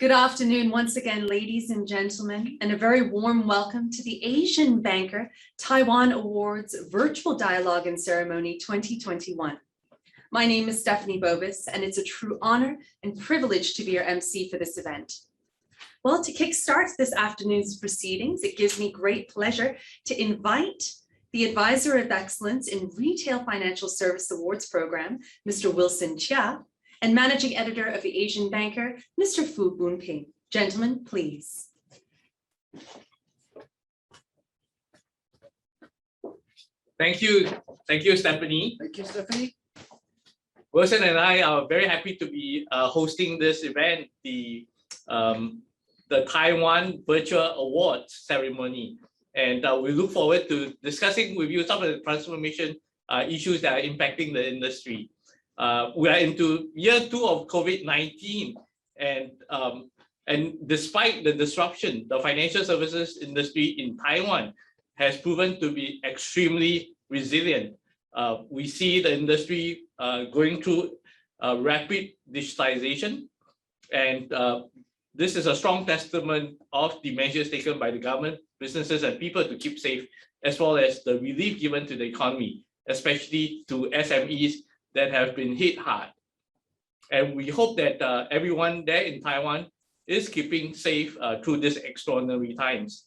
Good afternoon once again, ladies and gentlemen, and a very warm welcome to the Asian Banker Taiwan Awards Virtual Dialogue and Ceremony 2021. My name is Stephanie Bobis, and it's a true honor and privilege to be your MC for this event. Well, to kickstart this afternoon's proceedings, it gives me great pleasure to invite the Advisor of Excellence in Retail Financial Service Awards Program, Mr. Wilson Chia, and Managing Editor of the Asian Banker, Mr. Fu Boonping. Gentlemen, please. Thank you, Stephanie. Thank you, Stephanie. Wilson and I are very happy to be hosting this event, the Taiwan Virtual Awards Ceremony. And we look forward to discussing with you some of the transformation issues that are impacting the industry. We are into year 2 of COVID-19, and despite the disruption, the financial services industry in Taiwan has proven to be extremely resilient. We see the industry going through rapid digitization, and this is a strong testament of the measures taken by the government, businesses, and people to keep safe, as well as the relief given to the economy, especially to SMEs that have been hit hard. And we hope that everyone there in Taiwan is keeping safe through these extraordinary times.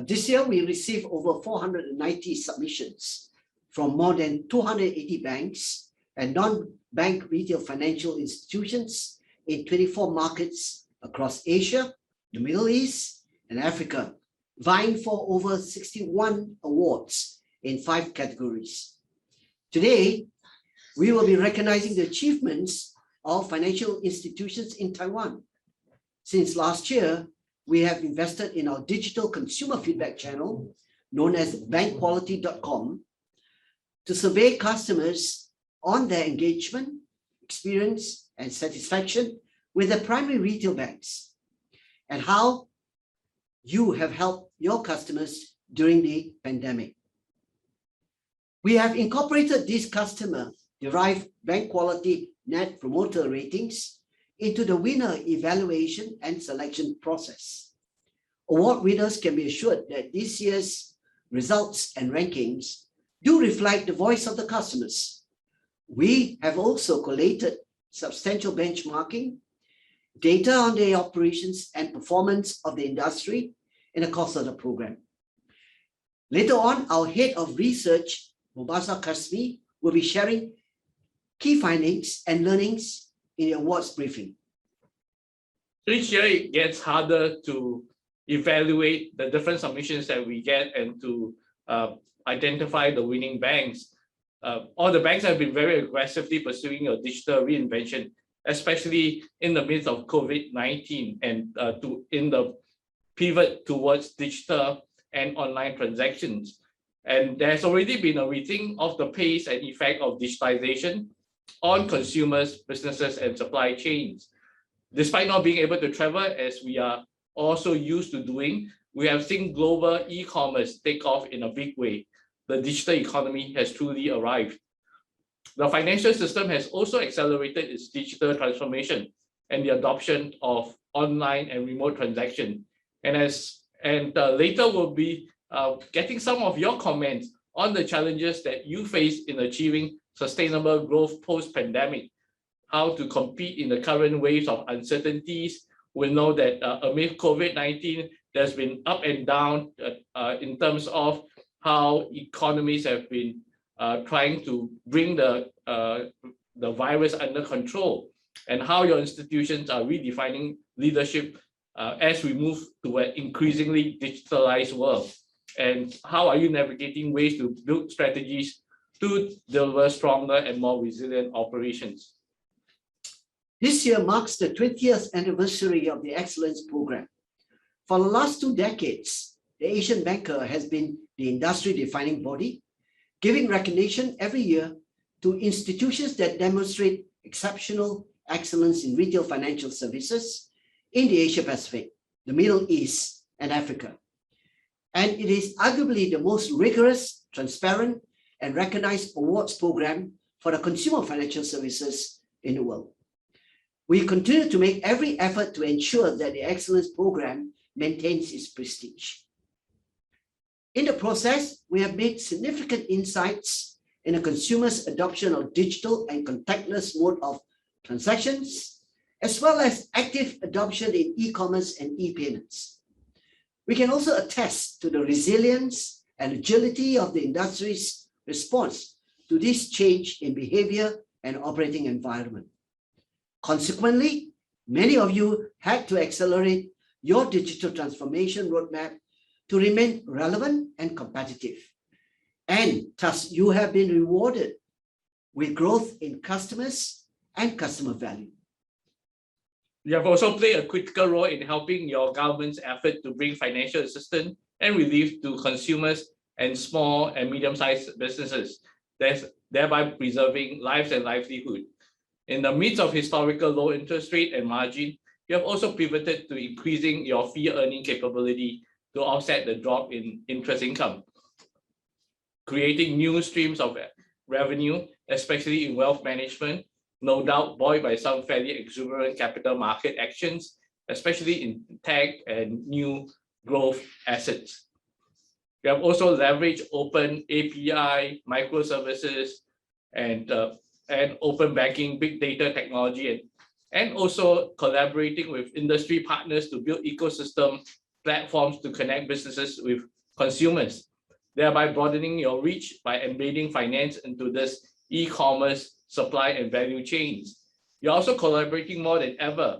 This year, we received over 490 submissions from more than 280 banks and non-bank retail financial institutions in 24 markets across Asia, the Middle East, and Africa, vying for over 61 awards in 5 categories. Today, we will be recognizing the achievements of financial institutions in Taiwan. Since last year, we have invested in our digital consumer feedback channel, known as bankquality.com, to survey customers on their engagement, experience, and satisfaction with their primary retail banks, and how you have helped your customers during the pandemic. We have incorporated these customer-derived bank quality net promoter ratings into the winner evaluation and selection process. Award winners can be assured that this year's results and rankings do reflect the voice of the customers. We have also collated substantial benchmarking data on the operations and performance of the industry in the course of the program. Later on, our head of research, Mubasa Kasmi, will be sharing key findings and learnings in the awards briefing. Each year it gets harder to evaluate the different submissions that we get and to identify the winning banks. All the banks have been very aggressively pursuing a digital reinvention, especially in the midst of COVID-19 and in the pivot towards digital and online transactions. And there's already been a rethink of the pace and effect of digitization on consumers, businesses, and supply chains. Despite not being able to travel as we are also used to doing, we have seen global e-commerce take off in a big way. The digital economy has truly arrived. The financial system has also accelerated its digital transformation and the adoption of online and remote transaction. And later we'll be getting some of your comments on the challenges that you face in achieving sustainable growth post-pandemic, how to compete in the current waves of uncertainties. We know that amid COVID-19, there's been up and down in terms of how economies have been trying to bring the virus under control, and how your institutions are redefining leadership as we move to an increasingly digitalized world. And how are you navigating ways to build strategies to deliver stronger and more resilient operations? This year marks the 20th anniversary of the Excellence Program. For the last 2 decades, the Asian Banker has been the industry-defining body, giving recognition every year to institutions that demonstrate exceptional excellence in retail financial services in the Asia-Pacific, the Middle East, and Africa. And it is arguably the most rigorous, transparent, and recognized awards program for the consumer financial services in the world. We continue to make every effort to ensure that the Excellence Program maintains its prestige. In the process, we have made significant insights in the consumer's adoption of digital and contactless mode of transactions, as well as active adoption in e-commerce and e-payments. We can also attest to the resilience and agility of the industry's response to this change in behavior and operating environment. Consequently, many of you had to accelerate your digital transformation roadmap to remain relevant and competitive. And thus, you have been rewarded with growth in customers and customer value. You have also played a critical role in helping your government's effort to bring financial assistance and relief to consumers and small and medium-sized businesses, thereby preserving lives and livelihood. In the midst of historical low interest rate and margin, you have also pivoted to increasing your fee earning capability to offset the drop in interest income, creating new streams of revenue, especially in wealth management, no doubt buoyed by some fairly exuberant capital market actions, especially in tech and new growth assets. We have also leveraged open API, microservices, and open banking, big data technology, and also collaborating with industry partners to build ecosystem platforms to connect businesses with consumers, thereby broadening your reach by embedding finance into this e-commerce supply and value chains. You're also collaborating more than ever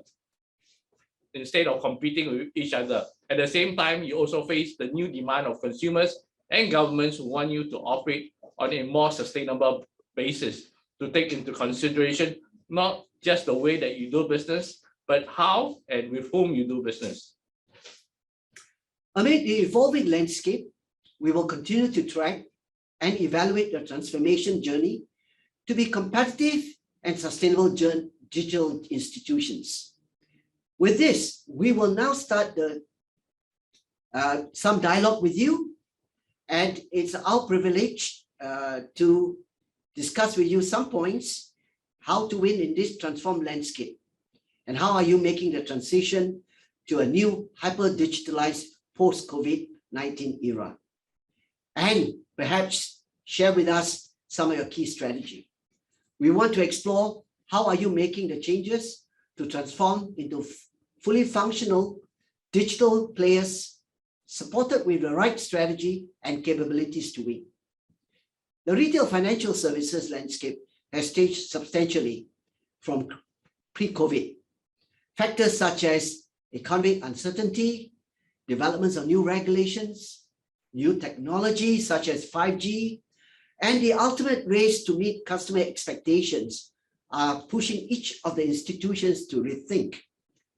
instead of competing with each other. At the same time, you also face the new demand of consumers and governments who want you to operate on a more sustainable basis, to take into consideration not just the way that you do business, but how and with whom you do business. Amid the evolving landscape, we will continue to track and evaluate the transformation journey to be competitive and sustainable digital institutions. With this, we will now start some dialogue with you, and it's our privilege to discuss with you some points, how to win in this transformed landscape, and how are you making the transition to a new hyper-digitalized post-COVID-19 era. And perhaps share with us some of your key strategy. We want to explore how are you making the changes to transform into fully functional digital players supported with the right strategy and capabilities to win. The retail financial services landscape has changed substantially from pre-COVID. Factors such as economic uncertainty, developments of new regulations, new technology such as 5G, and the ultimate race to meet customer expectations are pushing each of the institutions to rethink,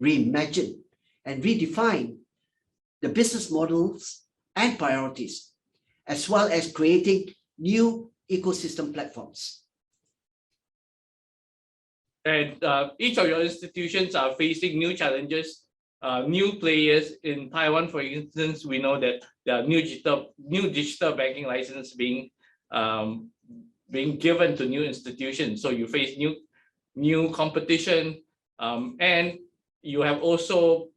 reimagine, and redefine the business models and priorities, as well as creating new ecosystem platforms. And each of your institutions are facing new challenges, new players. In Taiwan, for instance, we know that there are new digital banking license being given to new institutions. So you face new competition, and you have also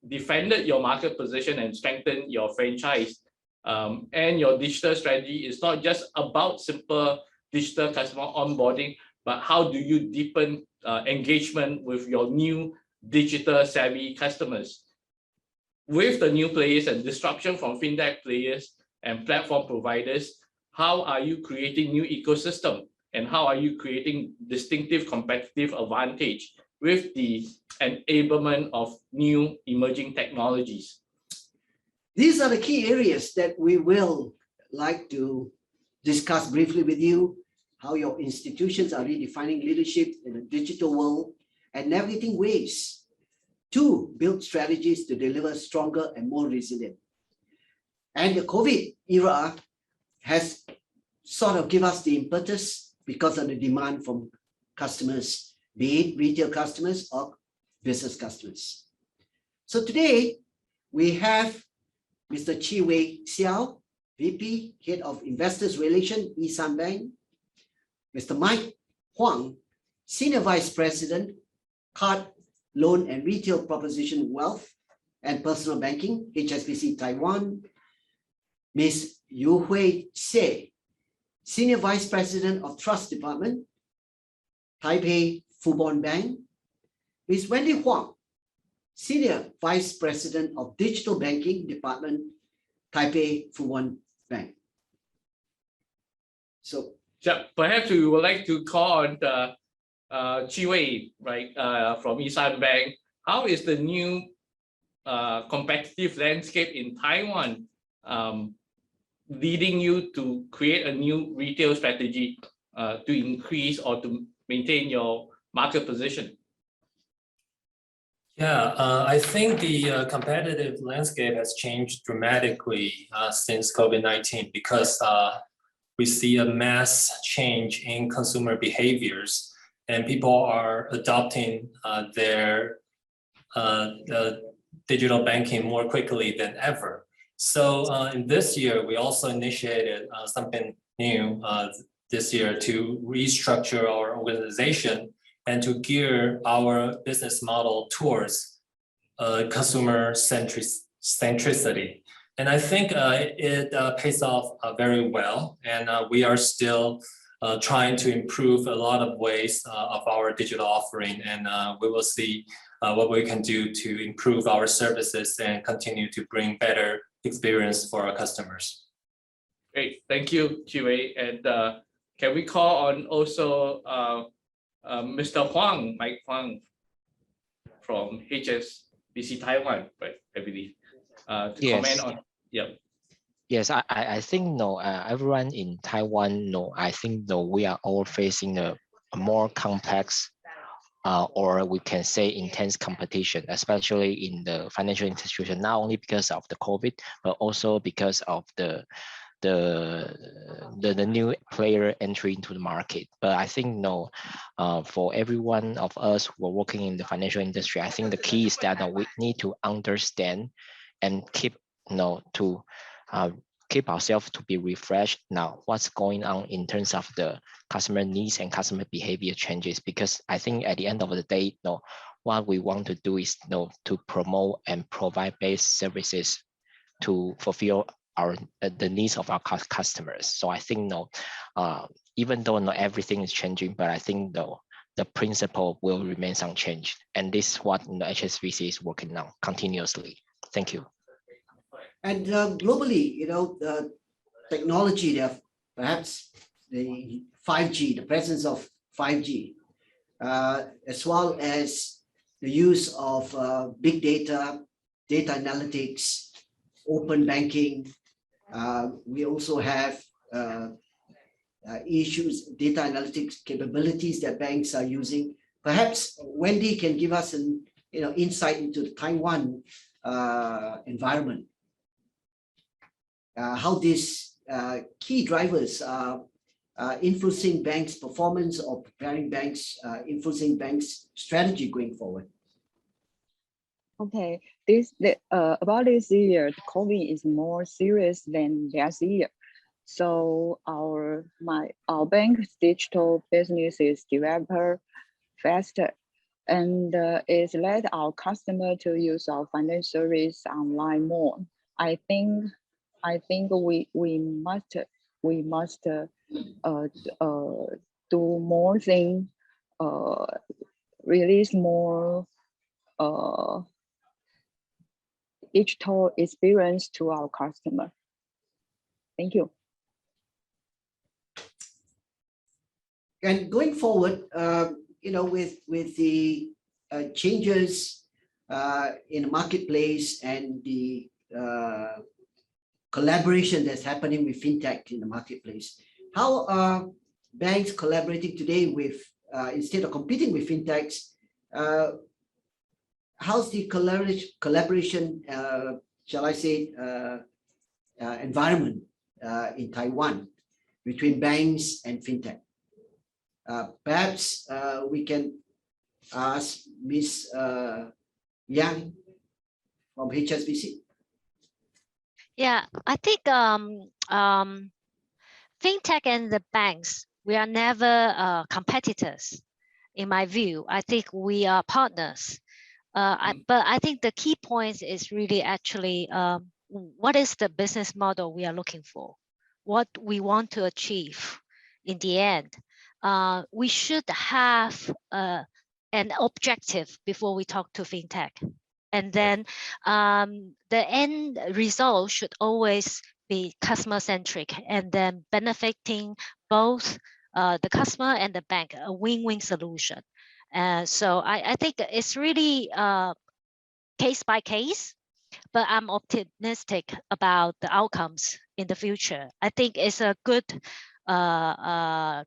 defended your market position and strengthened your franchise. And your digital strategy is not just about simple digital customer onboarding, but how do you deepen engagement with your new digital savvy customers? With the new players and disruption from fintech players and platform providers, how are you creating new ecosystem? And how are you creating distinctive competitive advantage with the enablement of new emerging technologies? These are the key areas that we will like to discuss briefly with you, how your institutions are redefining leadership in a digital world and navigating ways to build strategies to deliver stronger and more resilient. And the COVID era has sort of given us the impetus because of the demand from customers, be it retail customers or business customers. So today we have Mr. Chi Wei Xiao, VP, Head of Investors Relations, Bank, Mr. Mike Huang, Senior Vice President, card, loan, and retail proposition wealth and personal banking, HSBC Taiwan. Ms. Yu Hui Se, Senior Vice President of Trust Department, Taipei Fubon Bank. Ms. Wendy Huang, Senior Vice President of Digital Banking Department, Taipei Fubon Bank. So perhaps we would like to call on the Chi Wei, right, from Isan Bank. How is the new competitive landscape in Taiwan leading you to create a new retail strategy to increase or to maintain your market position? Yeah, I think the competitive landscape has changed dramatically since COVID-19 because we see a mass change in consumer behaviors and people are adopting their digital banking more quickly than ever. So in this year, we also initiated something new this year to restructure our organization and to gear our business model towards consumer centricity. And I think it pays off very well. And we are still trying to improve a lot of ways of our digital offering. And we will see what we can do to improve our services and continue to bring better experience for our customers. Great, thank you, Chi Wei. And can we call on also Mr. Huang, Mike Huang from HSBC Taiwan, right, I believe, to comment on, yeah. Yes, I think no, everyone in Taiwan, no, I think no, we are all facing a more complex or we can say intense competition, especially in the financial institution, not only because of the COVID, but also because of the new player entry into the market. But I think no, for every one of us who are working in the financial industry, I think the key is that we need to understand and keep to keep ourselves to be refreshed now what's going on in terms of the customer needs and customer behavior changes, because I think at the end of the day, what we want to do is to promote and provide base services to fulfill the needs of our customers. So I think even though not everything is changing, but I think the principle will remain unchanged, and this is what HSBC is working on continuously. Thank you. And globally, the technology, perhaps the 5G, the presence of 5G, as well as the use of big data, data analytics, open banking. We also have issues, data analytics capabilities that banks are using. Perhaps Wendy can give us an insight into the Taiwan environment. How these key drivers are influencing banks' performance or preparing banks, influencing banks' strategy going forward. Okay, about this year, the COVID is more serious than last year. So our bank's digital business is developed faster, and it's led our customer to use our financial service online more. I think we must do more things, release more digital experience to our customer. Thank you. And going forward, with the changes in the marketplace and the collaboration that's happening with fintech in the marketplace, how are banks collaborating today with, instead of competing with fintechs, how's the collaboration, shall I say, environment in Taiwan between banks and fintech? Perhaps we can ask Ms. Yang from HSBC. Yeah, I think fintech and the banks, we are never competitors. in my view. I think we are partners. But I think the key point is really actually what is the business model we are looking for? What we want to achieve in the end. We should have an objective before we talk to fintech. And then the end result should always be customer-centric and then benefiting both the customer and the bank, a win-win solution. So I think it's really case by case, but I'm optimistic about the outcomes in the future. I think it's a good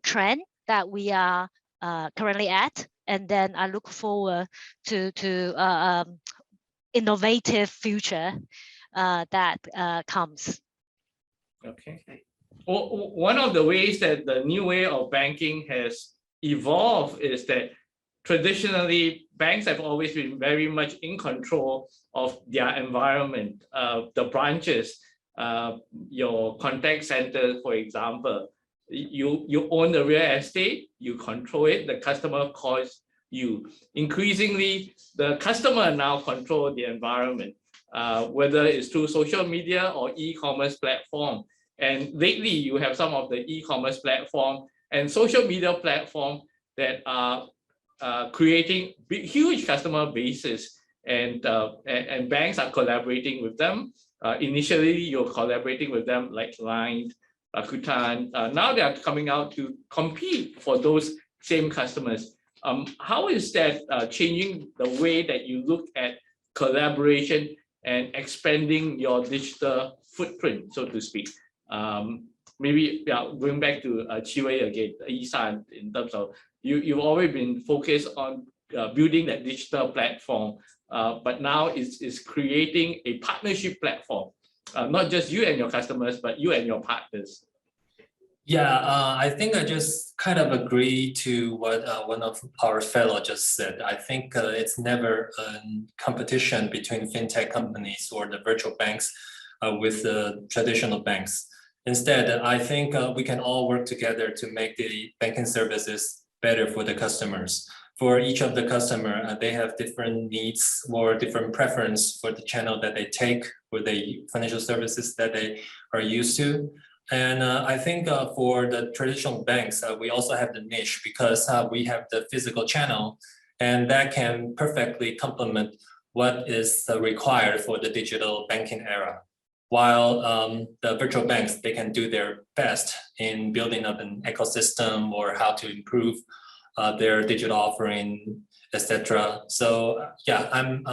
trend that we are currently at, and then I look forward to innovative future that comes. Okay. Well, one of the ways that the new way of banking has evolved is that traditionally banks have always been very much in control of their environment, the branches, your contact center, for example. You own the real estate, you control it, the customer calls you. Increasingly, the customer now control the environment, whether it's through social media or e-commerce platform. And lately, you have some of the e-commerce platform and social media platform that are creating huge customer bases, and banks are collaborating with them. Initially, you're collaborating with them like Line, Rakuten. Now they are coming out to compete for those same customers. How is that changing the way that you look at collaboration and expanding your digital footprint, so to speak? Maybe going back to Chiwei again, Isan, in terms of you've always been focused on building that digital platform, but now it's creating a partnership platform, not just you and your customers, but you and your partners. Yeah, I think I just kind of agree to what one of our fellow just said. I think it's never a competition between fintech companies or the virtual banks with the traditional banks. Instead, I think we can all work together to make the banking services better for the customers. For each of the customer, they have different needs or different preference for the channel that they take, for the financial services that they are used to. And I think for the traditional banks, we also have the niche because we have the physical channel, and that can perfectly complement what is required for the digital banking era. While the virtual banks, they can do their best in building up an ecosystem or how to improve their digital offering, etc. So yeah, I'm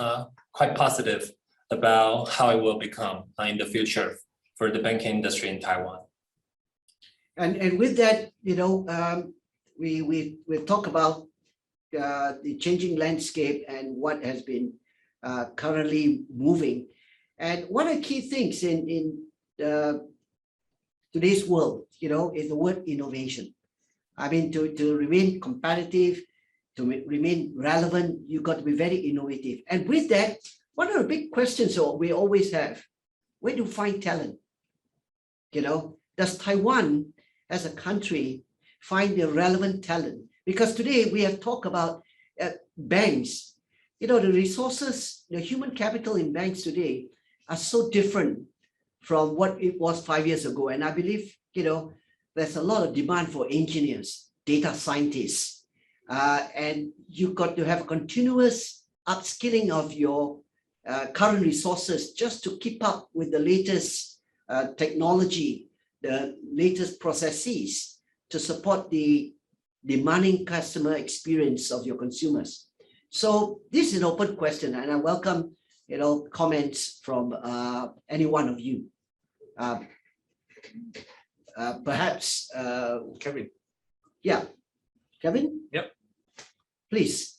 quite positive about how it will become in the future for the banking industry in Taiwan. And with that, we talk about the changing landscape and what has been currently moving. And one of the key things in today's world, is the word innovation. I mean, to remain competitive, to remain relevant, you got to be very innovative. And with that, one of the big questions we always have, where do you find talent? Does Taiwan as a country find the relevant talent? Because today we have talked about banks, the resources, the human capital in banks today are so different from what it was 5 years ago. And I believe, there's a lot of demand for engineers, data scientists, and you've got to have continuous upskilling of your current resources just to keep up with the latest technology, the latest processes to support the demanding customer experience of your consumers. So this is an open question, and I welcome comments from any one of you. Perhaps Kevin. Yeah, Kevin. Yep. Please.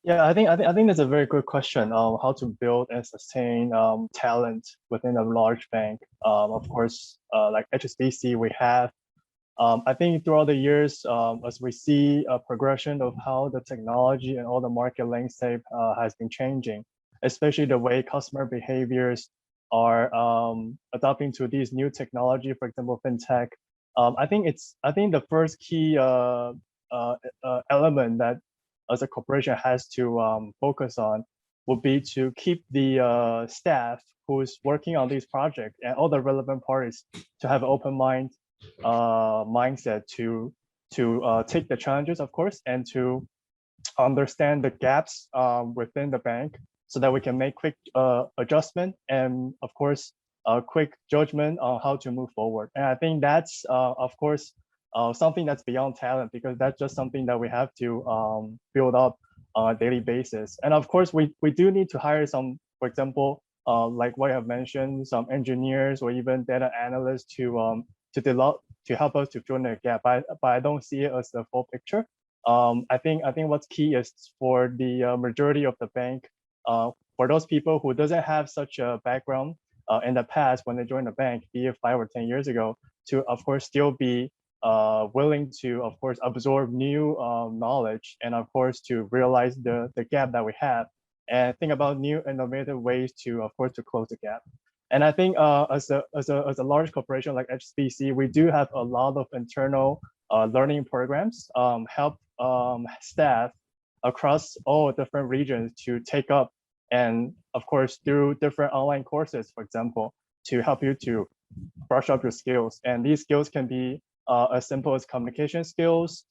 Yeah, I think that's a very good question on how to build and sustain talent within a large bank. Of course, like HSBC, we have. I think throughout the years, as we see a progression of how the technology and all the market landscape has been changing, especially the way customer behaviors are adopting to these new technology, for example, fintech. I think the first key element that as a corporation has to focus on would be to keep the staff who's working on these projects and all the relevant parties to have an open mindset to take the challenges, of course, and to understand the gaps within the bank so that we can make quick adjustment and, of course, a quick judgment on how to move forward. And I think that's, of course, something that's beyond talent, because that's just something that we have to build up on a daily basis. And of course, we do need to hire some, for example, like what I have mentioned, some engineers or even data analysts to help us to fill in the gap. But I don't see it as the full picture. I think what's key is for the majority of the bank, for those people who doesn't have such a background in the past when they joined the bank, be it 5 or 10 years ago, to of course still be willing to, of course, absorb new knowledge and, of course, to realize the gap that we have and think about new innovative ways to, of course, to close the gap. And I think as a large corporation like HSBC, we do have a lot of internal learning programs, help staff across all different regions to take up and, of course, through different online courses, for example, to help you to brush up your skills. And these skills can be as simple as communication skills,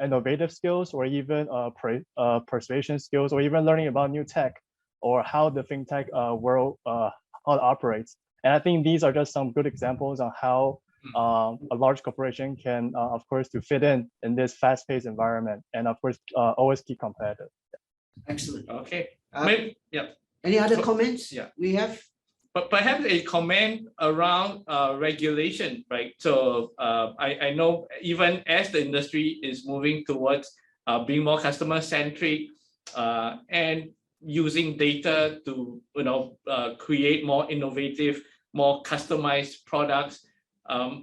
innovative skills, or even persuasion skills, or even learning about new tech or how the fintech world how it operates. And I think these are just some good examples on how a large corporation can, of course, to fit in this fast-paced environment and, of course, always keep competitive. Excellent. Okay. Yeah. Any other comments? Yeah. We have. But perhaps a comment around regulation, right? So I know even as the industry is moving towards being more customer-centric and using data to create more innovative, more customized products.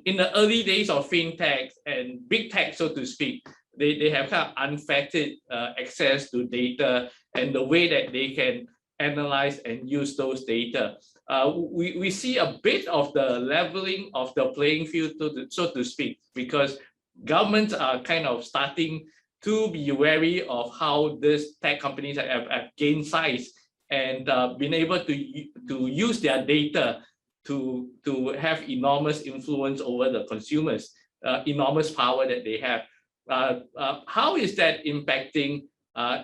In the early days of fintech and big tech, so to speak, they have kind of unfettered access to data and the way that they can analyze and use those data. We see a bit of the leveling of the playing field, so to speak, because governments are kind of starting to be wary of how these tech companies have gained size and been able to use their data to have enormous influence over the consumers, enormous power that they have. How is that impacting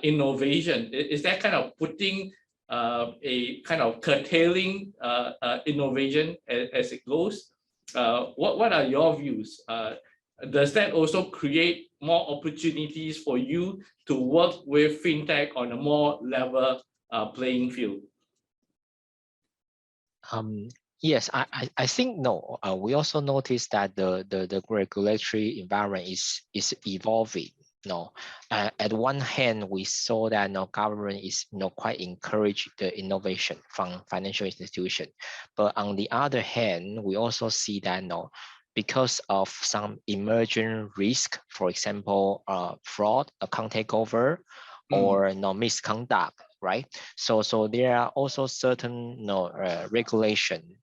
innovation? Is that kind of putting a kind of curtailing innovation as it goes? What are your views? Does that also create more opportunities for you to work with fintech on a more level playing field? Yes, I think no. We also noticed that the regulatory environment is evolving. No, at one hand, we saw that government is quite encourage the innovation from financial institution, but on the other hand, we also see that because of some emerging risk, for example, fraud, account takeover, or misconduct, right? So there are also certain regulation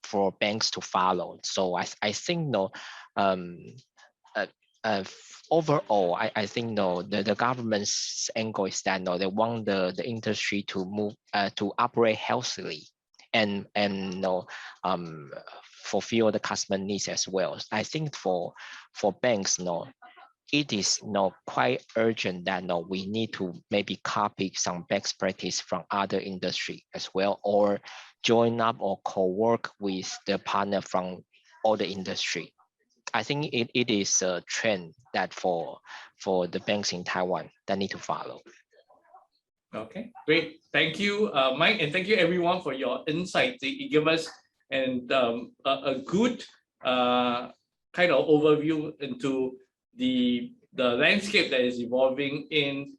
for banks to follow. So I think overall, I think the government's angle is that they want the industry to move to operate healthily and fulfill the customer needs as well. I think for banks, it is quite urgent that we need to maybe copy some best practice from other industry as well, or join up or co-work with the partner from other industry. I think it is a trend that for the banks in Taiwan that need to follow. Okay, great. Thank you, Mike, and thank you everyone for your insight. It gave us a good kind of overview into the landscape that is evolving in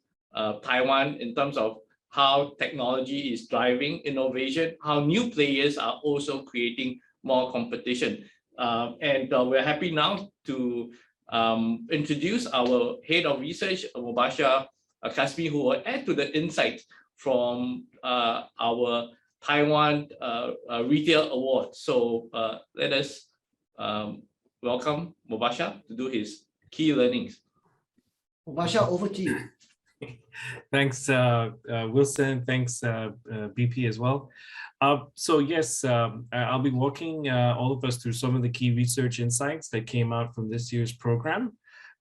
Taiwan in terms of how technology is driving innovation, how new players are also creating more competition. And we're happy now to introduce our head of research, Mubasha Kasmi, who will add to the insights from our Taiwan Retail Award. So let us welcome Mubasha to do his key learnings. Basha, over to you. Thanks, Wilson. Thanks, BP as well. So yes, I'll be walking all of us through some of the key research insights that came out from this year's program.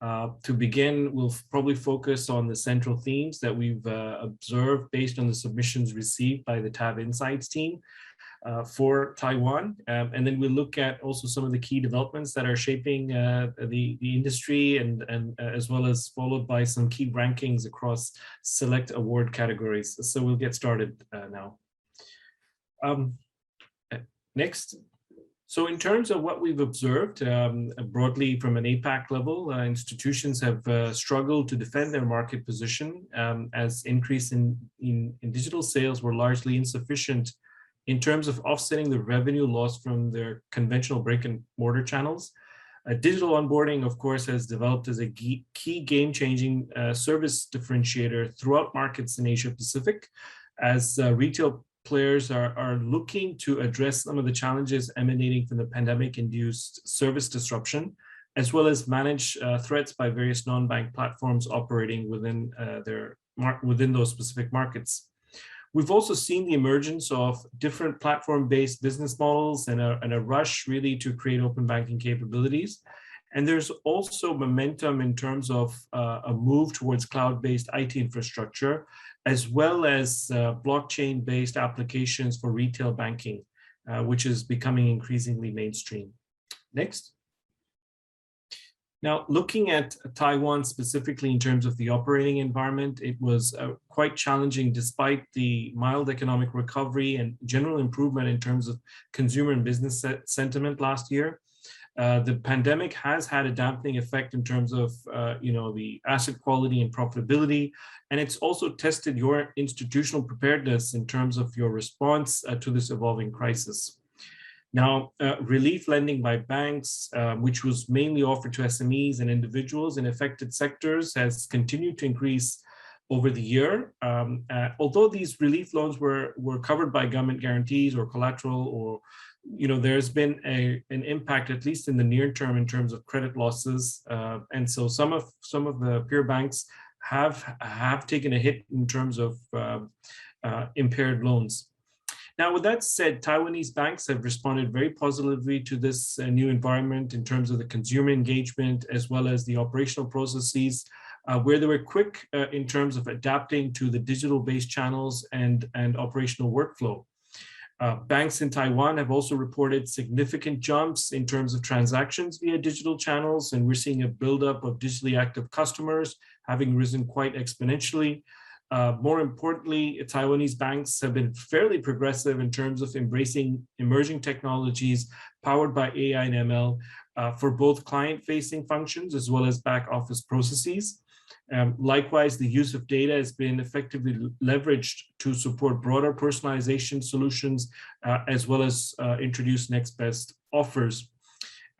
To begin, we'll probably focus on the central themes that we've observed based on the submissions received by the TAB Insights team for Taiwan. And then we'll look at also some of the key developments that are shaping the industry and as well as followed by some key rankings across select award categories. So we'll get started now. Next. So in terms of what we've observed broadly from an APAC level, institutions have struggled to defend their market position as increase in digital sales were largely insufficient in terms of offsetting the revenue loss from their conventional brick and mortar channels. Digital onboarding, of course, has developed as a key game-changing service differentiator throughout markets in Asia Pacific, as retail players are looking to address some of the challenges emanating from the pandemic-induced service disruption, as well as manage threats by various non-bank platforms operating within those specific markets. We've also seen the emergence of different platform-based business models and a rush really to create open banking capabilities. And there's also momentum in terms of a move towards cloud-based IT infrastructure, as well as blockchain-based applications for retail banking, which is becoming increasingly mainstream. Next. Now, looking at Taiwan specifically in terms of the operating environment, it was quite challenging despite the mild economic recovery and general improvement in terms of consumer and business sentiment last year. The pandemic has had a dampening effect in terms of the asset quality and profitability, and it's also tested your institutional preparedness in terms of your response to this evolving crisis. Now, relief lending by banks, which was mainly offered to SMEs and individuals in affected sectors, has continued to increase over the year. Although these relief loans were covered by government guarantees or collateral, or there's been an impact, at least in the near term, in terms of credit losses, and so some of the peer banks have taken a hit in terms of impaired loans. Now, with that said, Taiwanese banks have responded very positively to this new environment in terms of the consumer engagement, as well as the operational processes, where they were quick in terms of adapting to the digital-based channels and operational workflow. Banks in Taiwan have also reported significant jumps in terms of transactions via digital channels, and we're seeing a buildup of digitally active customers having risen quite exponentially. More importantly, Taiwanese banks have been fairly progressive in terms of embracing emerging technologies powered by AI and ML for both client-facing functions as well as back-office processes. Likewise, the use of data has been effectively leveraged to support broader personalization solutions as well as introduce next best offers.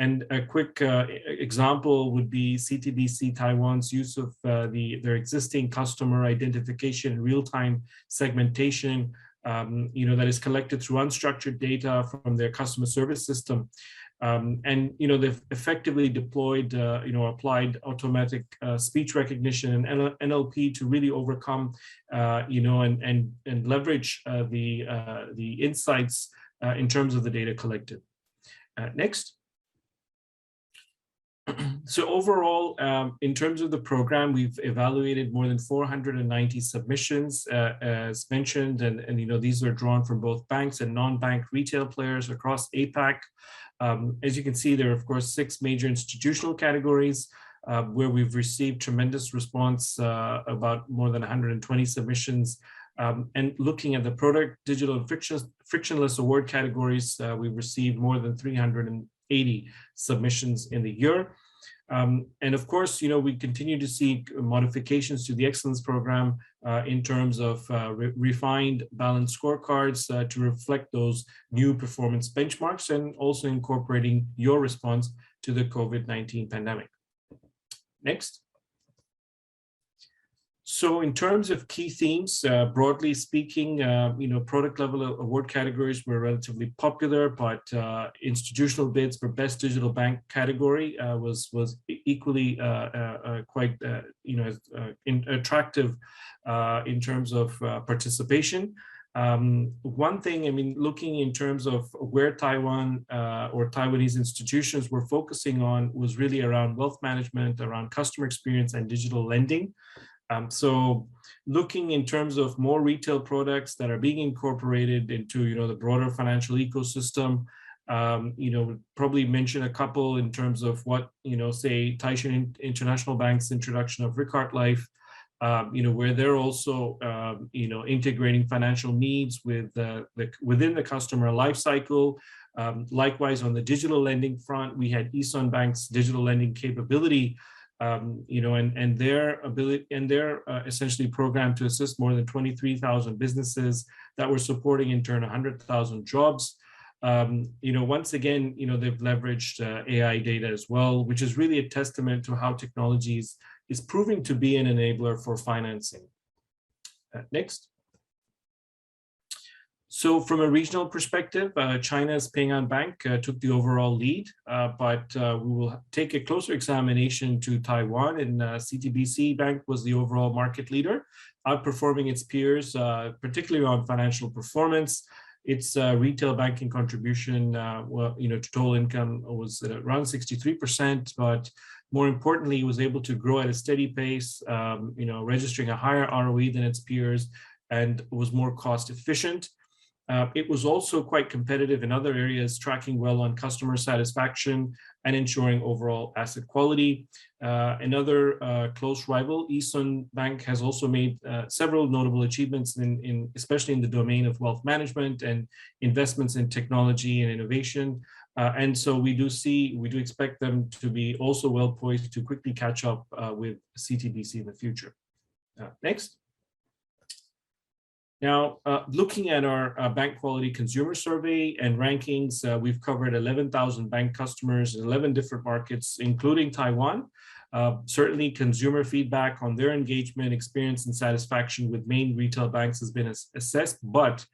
And a quick example would be CTBC Taiwan's use of their existing customer identification, real-time segmentation, that is collected through unstructured data from their customer service system. And they've effectively deployed, applied automatic speech recognition and NLP to really overcome, and leverage the insights in terms of the data collected. Next. So overall, in terms of the program, we've evaluated more than 490 submissions, as mentioned, and these are drawn from both banks and non-bank retail players across APAC. As you can see, there are, of course, 6 major institutional categories where we've received tremendous response, about more than 120 submissions. And looking at the product, digital, and frictionless award categories, we've received more than 380 submissions in the year. And of course, we continue to seek modifications to the excellence program in terms of refined balanced scorecards to reflect those new performance benchmarks, and also incorporating your response to the COVID-19 pandemic. Next. So in terms of key themes, broadly speaking, product level award categories were relatively popular, but institutional bids for best digital bank category was equally quite attractive in terms of participation. One thing, I mean, looking in terms of where Taiwan or Taiwanese institutions were focusing on was really around wealth management, around customer experience and digital lending. So looking in terms of more retail products that are being incorporated into, the broader financial ecosystem, probably mention a couple in terms of what, say, Taishan International Bank's introduction of Ricard Life, where they're also, integrating financial needs with within the customer life cycle. Likewise, on the digital lending front, we had Eson Bank's digital lending capability, and their ability and their essentially programmed to assist more than 23,000 businesses that were supporting in turn 100,000 jobs. Once again, they've leveraged AI data as well, which is really a testament to how technologies is proving to be an enabler for financing. Next. So from a regional perspective, China's Ping An Bank took the overall lead, but we will take a closer examination to Taiwan, and CTBC Bank was the overall market leader, outperforming its peers, particularly on financial performance. Its retail banking contribution, to total income was at around 63%, but more importantly, it was able to grow at a steady pace, registering a higher ROE than its peers, and was more cost efficient. It was also quite competitive in other areas, tracking well on customer satisfaction and ensuring overall asset quality. Another close rival, Eson Bank, has also made several notable achievements especially in the domain of wealth management and investments in technology and innovation. And so we do expect them to be also well poised to quickly catch up with CTBC in the future. Next. Now, looking at our bank quality consumer survey and rankings, we've covered 11,000 bank customers in 11 different markets, including Taiwan. Certainly, consumer feedback on their engagement, experience, and satisfaction with main retail banks has been assessed. But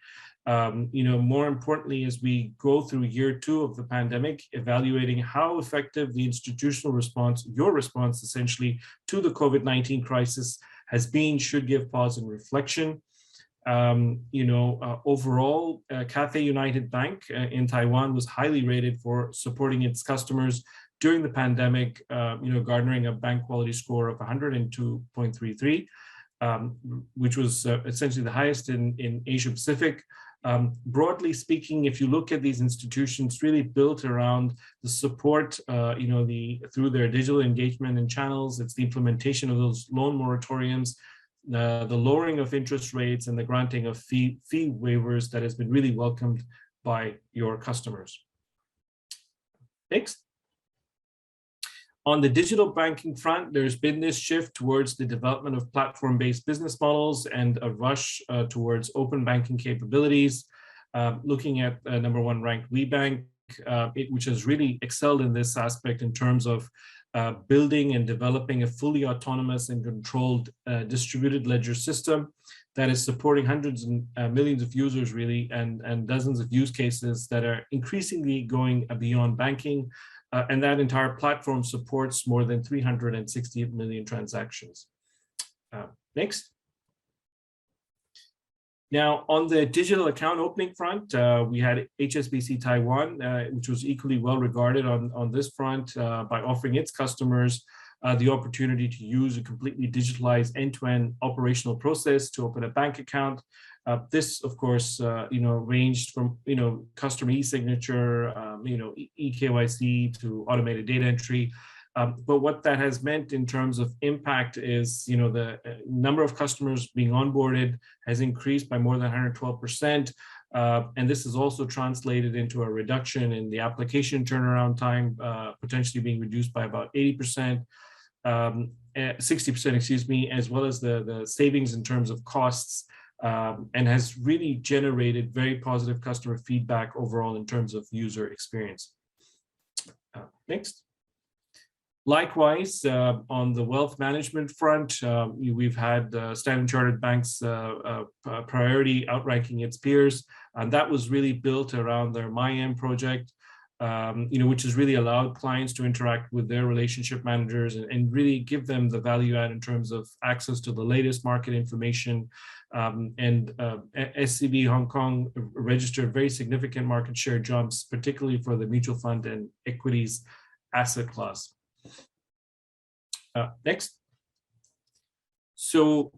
more importantly, as we go through year 2 of the pandemic, evaluating how effective the institutional response, your response essentially to the COVID-19 crisis has been, should give pause and reflection. Overall, Cathay United Bank in Taiwan was highly rated for supporting its customers during the pandemic, garnering a bank quality score of 102.33, which was essentially the highest in Asia Pacific. Broadly speaking, if you look at these institutions really built around the support, through their digital engagement and channels, it's the implementation of those loan moratoriums, the lowering of interest rates, and the granting of fee waivers that has been really welcomed by your customers. Next. On the digital banking front, there's been this shift towards the development of platform-based business models and a rush towards open banking capabilities. Looking at number 1 ranked WeBank, which has really excelled in this aspect in terms of building and developing a fully autonomous and controlled distributed ledger system that is supporting hundreds and millions of users really, and dozens of use cases that are increasingly going beyond banking. And that entire platform supports more than 360 million transactions. Next. Now, on the digital account opening front, we had HSBC Taiwan, which was equally well regarded on this front by offering its customers the opportunity to use a completely digitalized end-to-end operational process to open a bank account. This, of course, ranged from, customer e-signature, eKYC to automated data entry. But what that has meant in terms of impact is, the number of customers being onboarded has increased by more than 112%. And this is also translated into a reduction in the application turnaround time, potentially being reduced by about 80%, 60%, excuse me, as well as the savings in terms of costs, and has really generated very positive customer feedback overall in terms of user experience. Next. Likewise, on the wealth management front, we've had Standard Chartered Bank's priority outranking its peers, and that was really built around their MyM project, which has really allowed clients to interact with their relationship managers and really give them the value add in terms of access to the latest market information. SCB Hong Kong registered very significant market share jumps, particularly for the mutual fund and equities asset class. Next. So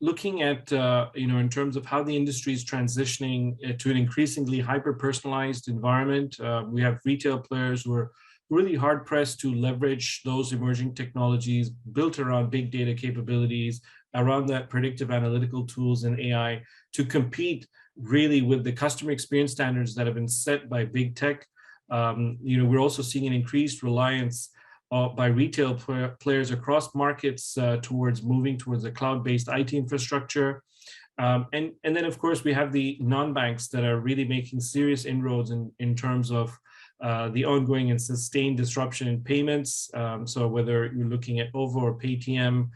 looking at, in terms of how the industry is transitioning to an increasingly hyper-personalized environment, we have retail players who are really hard-pressed to leverage those emerging technologies built around big data capabilities, around that predictive analytical tools and AI to compete really with the customer experience standards that have been set by big tech. We're also seeing an increased reliance by retail players across markets towards moving towards a cloud-based IT infrastructure. And then, of course, we have the non-banks that are really making serious inroads in terms of the ongoing and sustained disruption in payments. So whether you're looking at OVO or Paytm,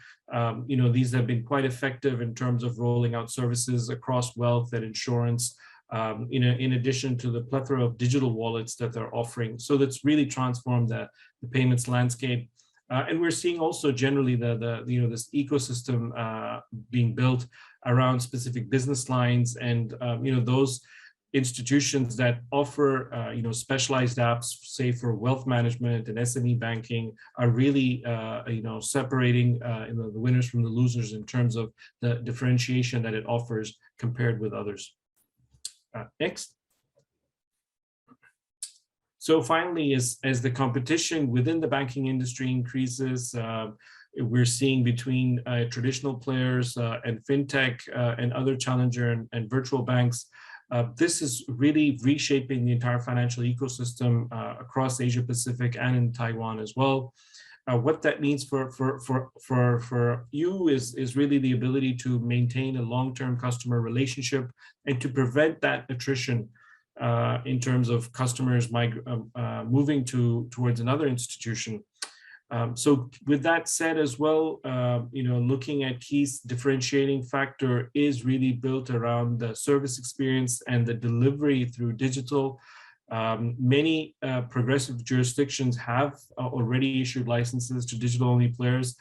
these have been quite effective in terms of rolling out services across wealth and insurance, in addition to the plethora of digital wallets that they're offering. So that's really transformed the payments landscape. And we're seeing also generally this ecosystem being built around specific business lines, and those institutions that offer specialized apps, say for wealth management and SME banking, are really separating the winners from the losers in terms of the differentiation that it offers compared with others. Next. So finally, as the competition within the banking industry increases, we're seeing between traditional players and fintech and other challenger and virtual banks. This is really reshaping the entire financial ecosystem across Asia Pacific and in Taiwan as well. What that means for you is really the ability to maintain a long-term customer relationship and to prevent that attrition in terms of customers moving towards another institution. So with that said as well, looking at key differentiating factor is really built around the service experience and the delivery through digital. Many progressive jurisdictions have already issued licenses to digital-only players.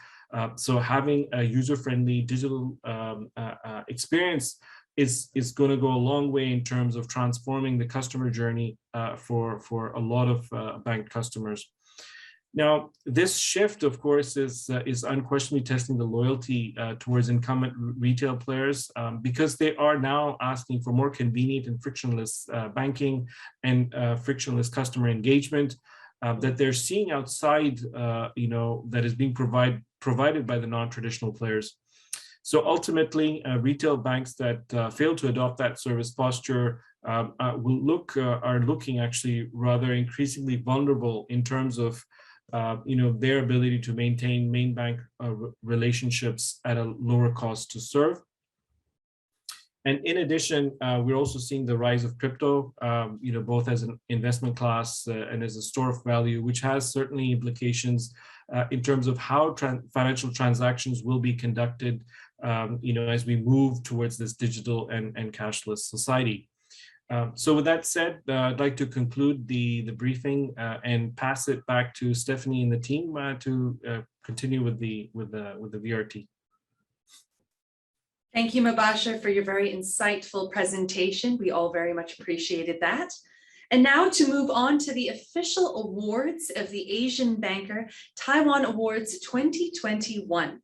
So having a user-friendly digital experience is going to go a long way in terms of transforming the customer journey for a lot of bank customers. Now, this shift, of course, is unquestionably testing the loyalty towards incumbent retail players because they are now asking for more convenient and frictionless banking and frictionless customer engagement that they're seeing outside, that is being provided by the non-traditional players. So ultimately, retail banks that fail to adopt that service posture are looking actually rather increasingly vulnerable in terms of their ability to maintain main bank relationships at a lower cost to serve. And in addition, we're also seeing the rise of crypto, both as an investment class and as a store of value, which has certainly implications in terms of how financial transactions will be conducted, as we move towards this digital and cashless society. So with that said, I'd like to conclude the briefing and pass it back to Stephanie and the team to continue with the VRT. Thank you, Mubashir, for your very insightful presentation. We all very much appreciated that. And now to move on to the official awards of the Asian Banker Taiwan Awards 2021.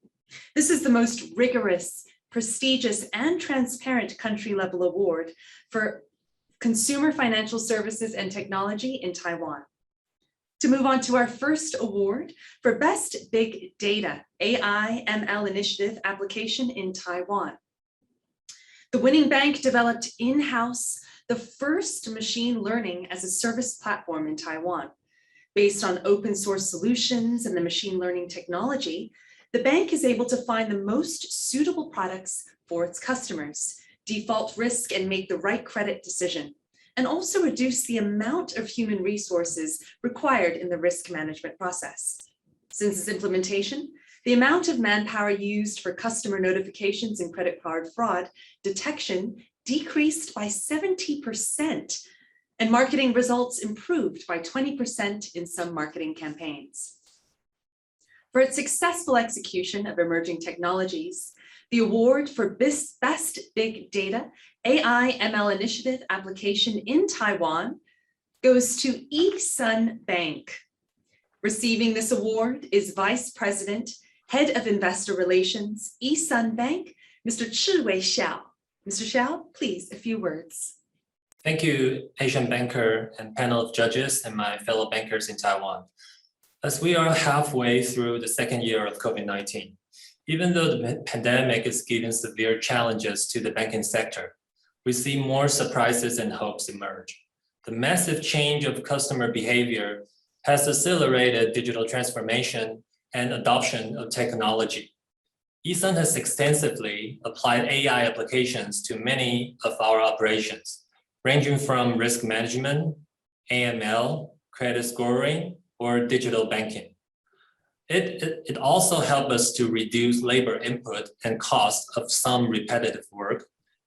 This is the most rigorous, prestigious, and transparent country-level award for consumer financial services and technology in Taiwan. To move on to our first award for Best Big Data AI ML Initiative Application in Taiwan. The winning bank developed in-house the first machine learning as a service platform in Taiwan. Based on open source solutions and the machine learning technology, the bank is able to find the most suitable products for its customers, default risk and make the right credit decision, and also reduce the amount of human resources required in the risk management process. Since its implementation, the amount of manpower used for customer notifications and credit card fraud detection decreased by 70%, and marketing results improved by 20% in some marketing campaigns. For its successful execution of emerging technologies, the award for Best Big Data AI ML Initiative application in Taiwan goes to CbdCs. Receiving this award is Vice President, Head of Investor Relations, CbdCs, Mr. Chiwei Xiao. Mr. Xiao, please, a few words. Thank you, Asian banker and panel of judges and my fellow bankers in Taiwan. As we are halfway through the second year of COVID-19, even though the pandemic is giving severe challenges to the banking sector, we see more surprises and hopes emerge. The massive change of customer behavior has accelerated digital transformation and adoption of technology. CbdCs has extensively applied AI applications to many of our operations, ranging from risk management, AML, credit scoring, or digital banking. It also helped us to reduce labor input and cost of some repetitive work,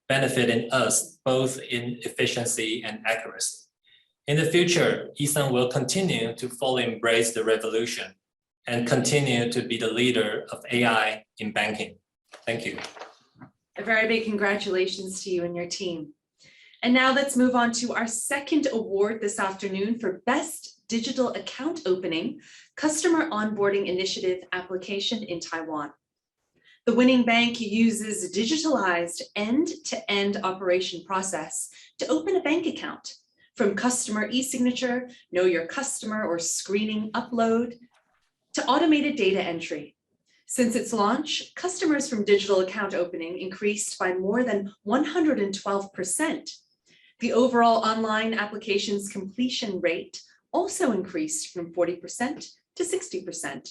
benefiting us both in efficiency and accuracy. In the future, CbdCs will continue to fully embrace the revolution and continue to be the leader of AI in banking. Thank you. A very big congratulations to you and your team. And now let's move on to our second award this afternoon for Best Digital Account Opening Customer Onboarding Initiative application in Taiwan. The winning bank uses digitalized end-to-end operation process to open a bank account, from customer e-signature, know your customer or screening upload, to automated data entry. Since its launch, customers from digital account opening increased by more than 112%. The overall online applications completion rate also increased from 40% to 60%.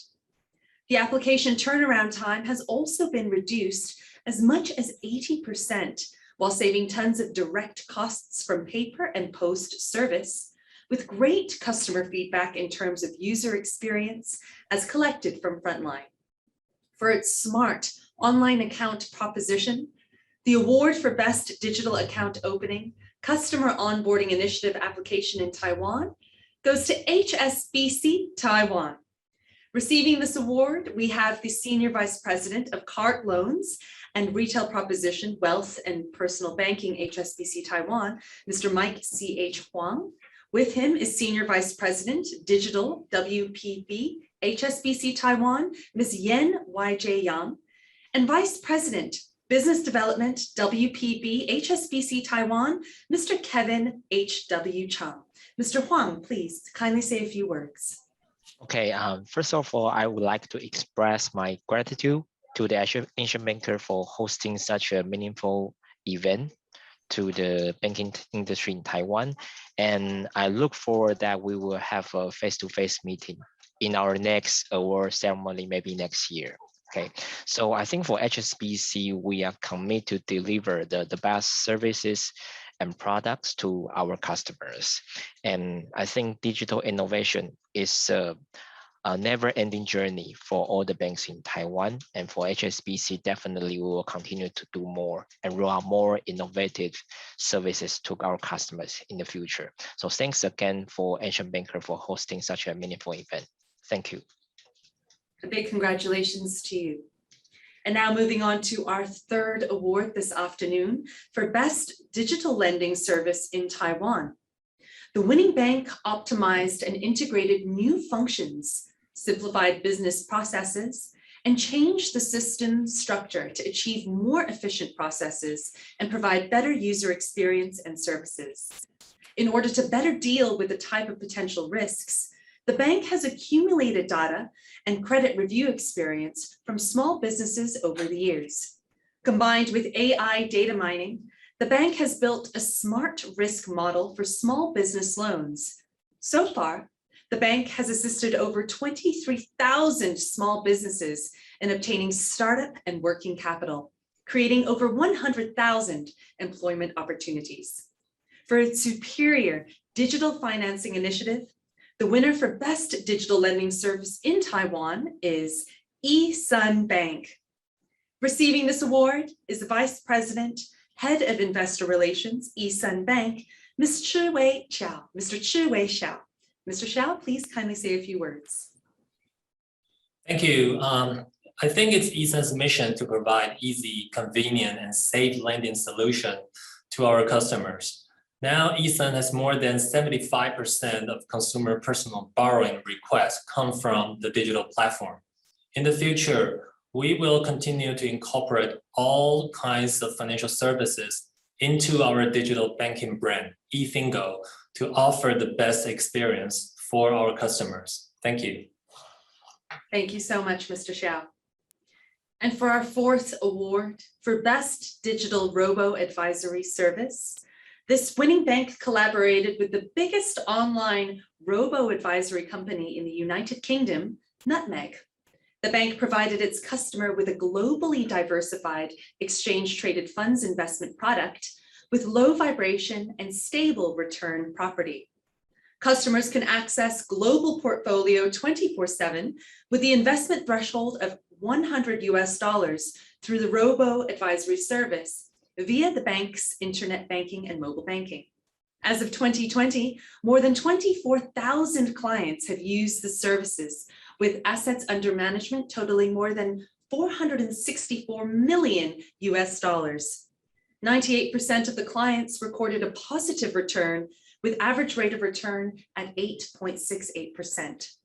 The application turnaround time has also been reduced as much as 80%, while saving tons of direct costs from paper and post service, with great customer feedback in terms of user experience as collected from Frontline. For its smart online account proposition, the award for Best Digital Account Opening Customer Onboarding Initiative application in Taiwan goes to HSBC Taiwan. Receiving this award, we have the Senior Vice President of Card Loans and Retail Proposition, Wealth and Personal Banking, HSBC Taiwan, Mr. Mike C.H. Huang. With him is Senior Vice President, Digital, WPB, HSBC Taiwan, Ms. Yen Y.J. Yang, and Vice President, Business Development, WPB, HSBC Taiwan, Mr. Kevin H.W. Chang. Mr. Huang, please kindly say a few words. Okay, first of all, I would like to express my gratitude to the Asian banker for hosting such a meaningful event to the banking industry in Taiwan. And I look forward that we will have a face-to-face meeting in our next award ceremony, maybe next year. Okay, so I think for HSBC, we are committed to deliver the best services and products to our customers. And I think digital innovation is a never-ending journey for all the banks in Taiwan. And for HSBC, definitely we will continue to do more and roll out more innovative services to our customers in the future. So thanks again for Asian Banker for hosting such a meaningful event. Thank you. A big congratulations to you. And now moving on to our third award this afternoon for Best Digital Lending Service in Taiwan. The winning bank optimized and integrated new functions, simplified business processes, and changed the system structure to achieve more efficient processes and provide better user experience and services. In order to better deal with the type of potential risks, the bank has accumulated data and credit review experience from small businesses over the years. Combined with AI data mining, the bank has built a smart risk model for small business loans. So far, the bank has assisted over 23,000 small businesses in obtaining startup and working capital, creating over 100,000 employment opportunities. For its superior digital financing initiative, The winner for Best Digital Lending Service in Taiwan is eSunBank. Receiving this award is the Vice President, Head of Investor Relations, eSunBank, Ms. Chi-Wei Xiao. Mr. Chi-Wei Xiao. Mr. Xiao, please kindly say a few words. Thank you. I think it's eSun's mission to provide easy, convenient, and safe lending solution to our customers. Now, eSun has more than 75% of consumer personal borrowing requests come from the digital platform. In the future, we will continue to incorporate all kinds of financial services into our digital banking brand, eFingo, to offer the best experience for our customers. Thank you. Thank you so much, Mr. Xiao. And for our fourth award for Best Digital Robo-Advisory Service, this winning bank collaborated with the biggest online robo-advisory company in the United Kingdom, Nutmeg. The bank provided its customer with a globally diversified exchange-traded funds investment product with low vibration and stable return property. Customers can access global portfolio 24/7 with the investment threshold of $100 through the robo-advisory service via the bank's internet banking and mobile banking. As of 2020, more than 24,000 clients have used the services, with assets under management totaling more than $464 million. 98% of the clients recorded a positive return, with average rate of return at 8.68%.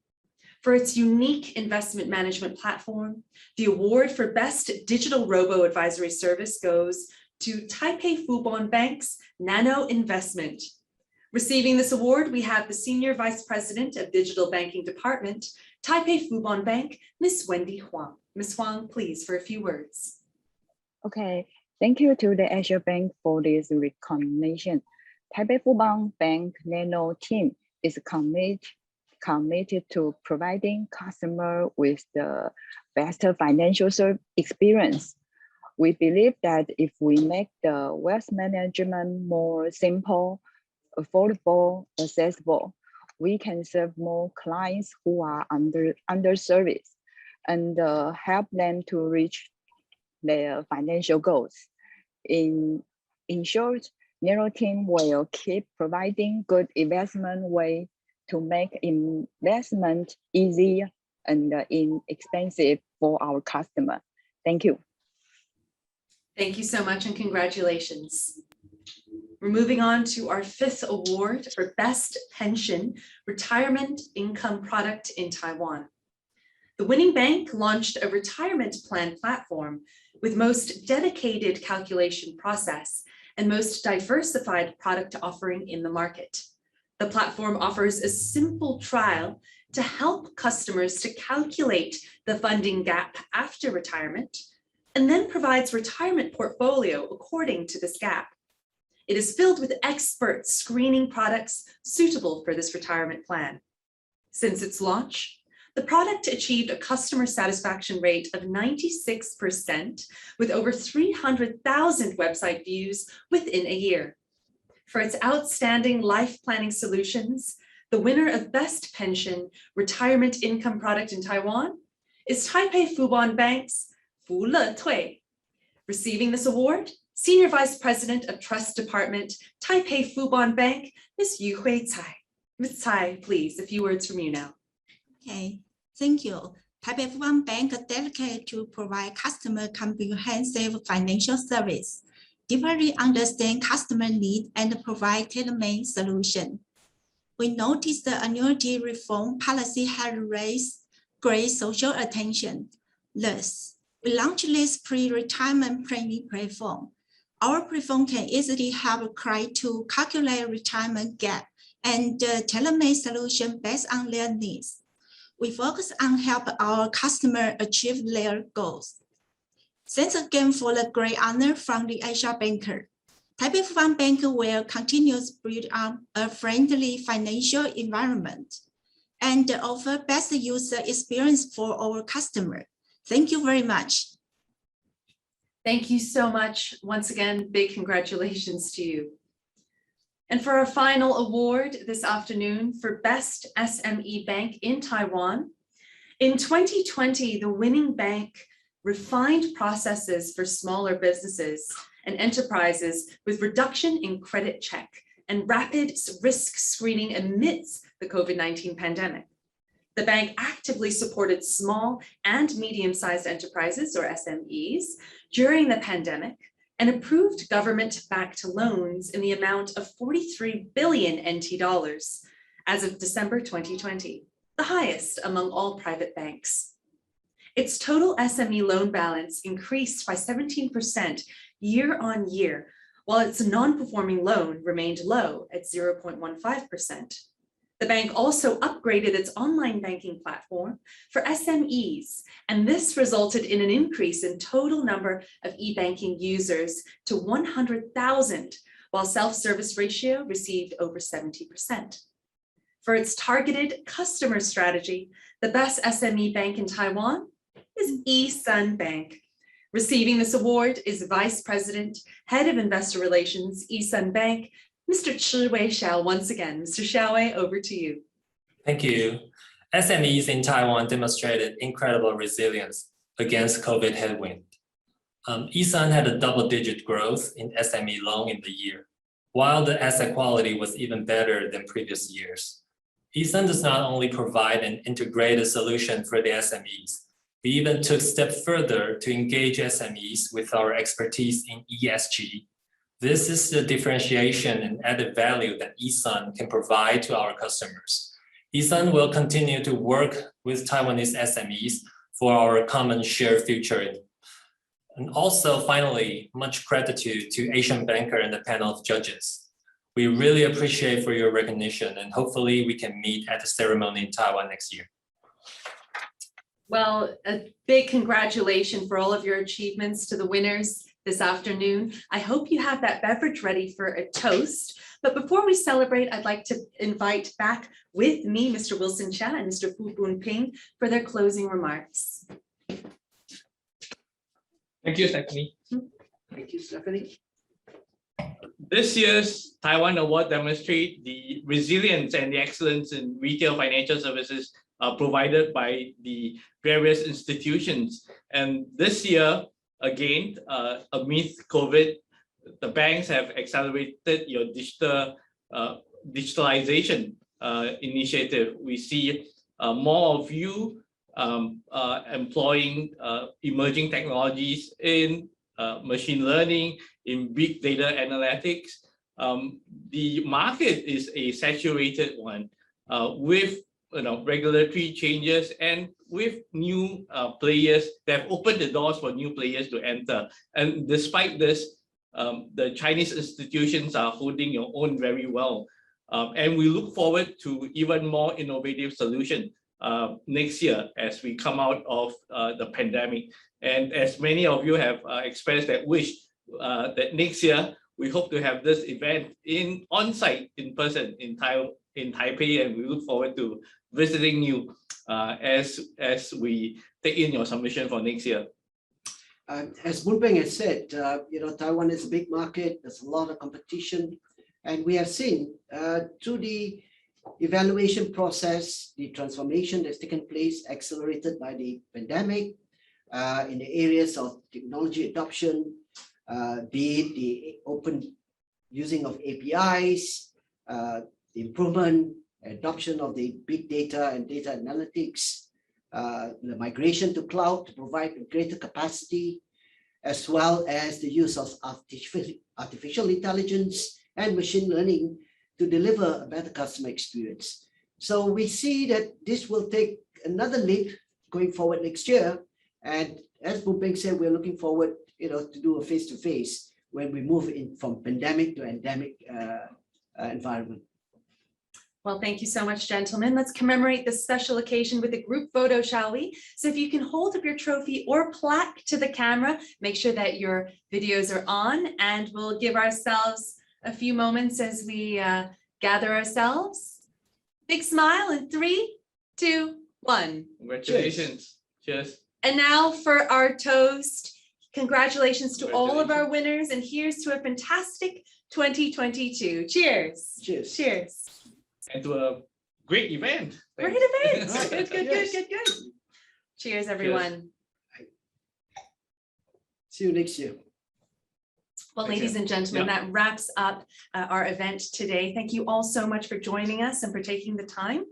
For its unique investment management platform, the award for Best Digital Robo-Advisory Service goes to Taipei Fubon Bank's Nano Investment. Receiving this award, we have the Senior Vice President of Digital Banking Department, Taipei Fubon Bank, Ms. Wendy Huang. Ms. Huang, please, for a few words. Okay, thank you to the Asia Bank for this recognition. Taipei Fubon Bank Nano team is committed to providing customers with the best financial experience. We believe that if we make the wealth management more simple, affordable, accessible, we can serve more clients who are underserved and help them to reach their financial goals. In short, Nero team will keep providing good investment way to make investment easy and inexpensive for our customer. Thank you. Thank you so much and congratulations. We're moving on to our fifth award for Best Pension Retirement Income Product in Taiwan. The winning bank launched a retirement plan platform with most dedicated calculation process and most diversified product offering in the market. The platform offers a simple trial to help customers to calculate the funding gap after retirement, and then provides retirement portfolio according to this gap. It is filled with expert screening products suitable for this retirement plan. Since its launch, the product achieved a customer satisfaction rate of 96% with over 300,000 website views within a year. For its outstanding life planning solutions, the winner of Best Pension Retirement Income Product in Taiwan is Taipei Fubon Bank's Fu Le Tui. Receiving this award, Senior Vice President of Trust Department, Taipei Fubon Bank, Ms. Yu Hui Cai. Ms. Cai, please, a few words from you now. Okay, thank you. Taipei Fubon Bank is dedicated to provide customer comprehensive financial service, deeply understand customer needs, and provide tailor-made solution. We noticed the annuity reform policy has raised great social attention. Thus, we launched this pre-retirement planning platform. Our platform can easily help clients to calculate retirement gap and tailor-made solution based on their needs. We focus on helping our customers achieve their goals. Thanks again for the great honor from the Asia Banker. Taipei Fubon Bank will continue to build up a friendly financial environment and offer best user experience for our customers. Thank you very much. Thank you so much. Once again, big congratulations to you. And for our final award this afternoon for Best SME Bank in Taiwan, in 2020, the winning bank refined processes for smaller businesses and enterprises with reduction in credit check and rapid risk screening amidst the COVID-19 pandemic. The bank actively supported small and medium-sized enterprises, or SMEs, during the pandemic and approved government-backed loans in the amount of 43 billion NT dollars as of December 2020, the highest among all private banks. Its total SME loan balance increased by 17% year on year, while its non-performing loan remained low at 0.15%. The bank also upgraded its online banking platform for SMEs, and this resulted in an increase in total number of e-banking users to 100,000, while self-service ratio received over 70%. For its targeted customer strategy, the best SME bank in Taiwan is E-Sun Bank. Receiving this award is Vice President, Head of Investor Relations, E-Sun Bank, Mr. Chi-Wei Xiao. Once again, Mr. Xiao, over to you. Thank you. SMEs in Taiwan demonstrated incredible resilience against COVID headwind. E-Sun had a double-digit growth in SME loan in the year, while the asset quality was even better than previous years. E-Sun does not only provide an integrated solution for the SMEs, we even took a step further to engage SMEs with our expertise in ESG. This is the differentiation and added value that E-Sun can provide to our customers. E-Sun will continue to work with Taiwanese SMEs for our common shared future. And also, finally, much gratitude to Asian Banker and the panel of judges. We really appreciate for your recognition, and hopefully we can meet at the ceremony in Taiwan next year. Well, a big congratulations for all of your achievements to the winners this afternoon. I hope you have that beverage ready for a toast. But before we celebrate, I'd like to invite back with me Mr. Wilson Chia and Mr. Fu Boon Ping for their closing remarks. Thank you, Stephanie. Thank you, Stephanie. This year's Taiwan Award demonstrates the resilience and the excellence in retail financial services provided by the various institutions. And this year, again, amidst COVID, the banks have accelerated your digitalization initiative. We see more of you employing emerging technologies in machine learning, in big data analytics. The market is a saturated one with regulatory changes and with new players that have opened the doors for new players to enter. And despite this, the Chinese institutions are holding your own very well. And we look forward to even more innovative solutions next year as we come out of the pandemic. And as many of you have expressed that wish, that next year, we hope to have this event on-site, in person, in Taipei, and we look forward to visiting you as we take in your submission for next year. As Boon Ping has said, Taiwan is a big market. There's a lot of competition, and we have seen through the evaluation process, the transformation that's taken place, accelerated by the pandemic, in the areas of technology adoption, be it the open using of APIs, the improvement, adoption of the big data and data analytics, the migration to cloud to provide greater capacity, as well as the use of artificial intelligence and machine learning to deliver a better customer experience. So we see that this will take another leap going forward next year. And as Boon Ping said, we're looking forward to do a face-to-face when we move in from pandemic to endemic environment. Well, thank you so much, gentlemen. Let's commemorate this special occasion with a group photo, shall we? So if you can hold up your trophy or plaque to the camera, make sure that your videos are on, and we'll give ourselves a few moments as we gather ourselves. Big smile in 3, 2, 1. Congratulations. Cheers. And now for our toast, Congratulations to all of our winners, and here's to a fantastic 2022. Cheers. Cheers. Cheers. And to a great event. Great event. Good, good, Yes. good, good, good. Cheers, everyone. See you next year. Well, Thank ladies you. and gentlemen, Yeah. that wraps up our event today. Thank you all so much for joining us and for taking the time.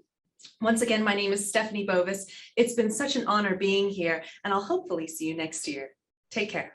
Once again, my name is Stephanie Bovis. It's been such an honor being here, and I'll hopefully see you next year. Take care.